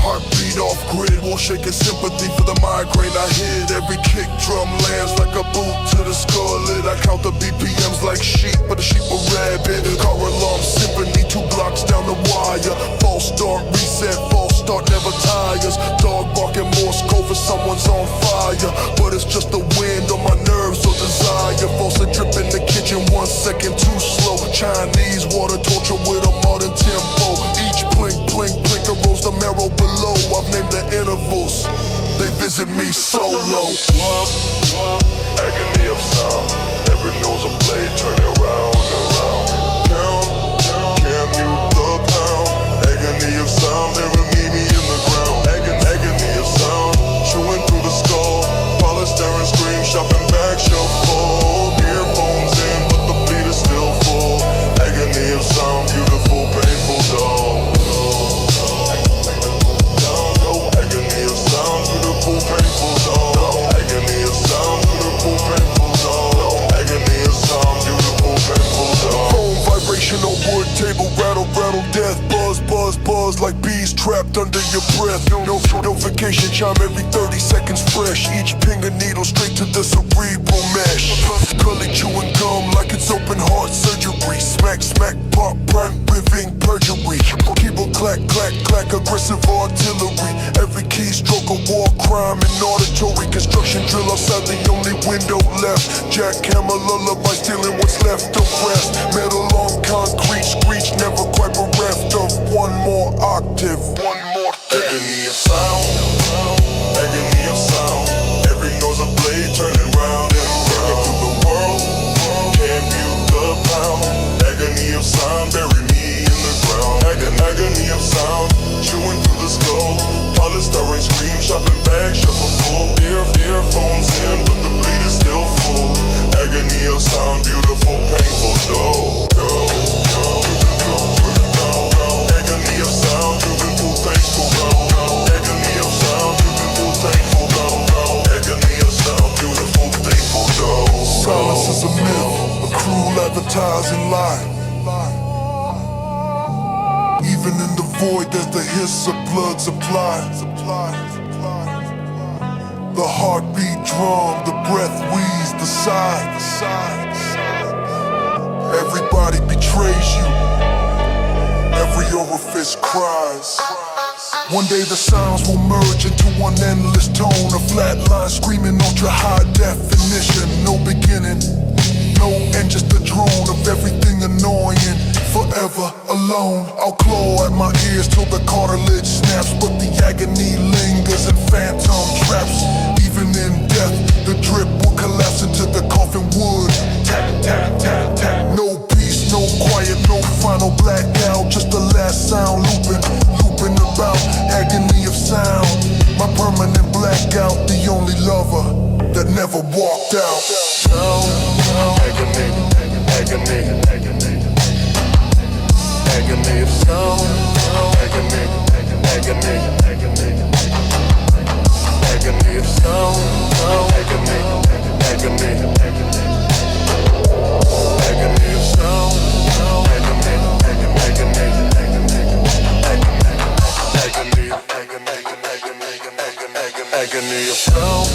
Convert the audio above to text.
Heartbeat off grid, wall shaking sympathy for the migraine I hit. Every kick drum lands like a boot to the scarlet. I count the BPMs like sheep, but the sheep a rabbit. Car alarm symphony, 2 blocks down the wire. False start, reset, false start never tires. Dog barking Morse code for someone's on fire, but it's just the wind on my nerves or desire. False drip in the kitchen, 1 second too slow. Chinese water torture with a modern tempo. Each blink, blink, blink arose the marrow below. I've named the intervals, they visit me solo. Agony of sound, every nose a blade turning round and round. Down, can mute the pound. Agony of sound, never meet me in the ground. Agony of sound, chewing through the skull. Polystyrene scream, shopping back, shuffle. Earphones in, but the beat is still full. Agony of sound, beautiful, painful, dull. Agony of sound, beautiful, painful, dull. Agony of sound, beautiful, painful, dull. Agony of sound, beautiful, painful, dull. Phone vibrational wood table, rattle, rattle, death. Buzz, buzz, buzz like bees trapped under your breath. No vacation chime every 30 seconds fresh. Each ping a needle straight to the cerebral mesh. Gully chewing gum like it's open heart surgery. Smack, smack, pop, burn, living perjury. Keyboard clack, clack, clack, aggressive artillery. Every keystroke a war crime in auditory. Construction drill outside the only window left. Jackhammer lullaby stealing what's left of rest. Metal on concrete, screech never quite bereft of one more octave. One more agony of sound, agony of sound. Every nose a blade turning round and round. Through the world, can't mute the pound. Agony of sound, bury me in the ground. Agony of sound, chewing through the skull. Polystyrene scream, shopping bag, shuffle full. Earphones in, but the beat is still full. Agony of sound, beautiful, painful, dull. Agony of sound, beautiful, painful, dull. Agony of sound, beautiful, painful, dull. Agony of sound, beautiful, painful, dull. Silence is a myth, a cruel advertising lie. Even in the void, there's the hiss of blood supply. The heartbeat drum, the breath wheeze, the sigh. Everybody betrays you, every orifice cries. One day the sounds will merge into one endless tone. A flat line screaming ultra high definition. No beginning, no end, just a drone of everything annoying. Forever alone, I'll claw at my ears till the cartilage snaps. But the agony lingers in phantom traps. Even in death, the drip will collapse into the coffin wood. Tap, tap, tap, tap. No peace, no quiet, no final blackout. Just the last sound looping about. Agony of sound, my permanent blackout. The only lover that never walked out. Agony, agony, agony. Agony of sound, agony, agony, agony. Agony of sound, agony, agony, agony. Agony of sound, agony, agony, agony, agony. Agony, agony, agony, agony, agony of sound.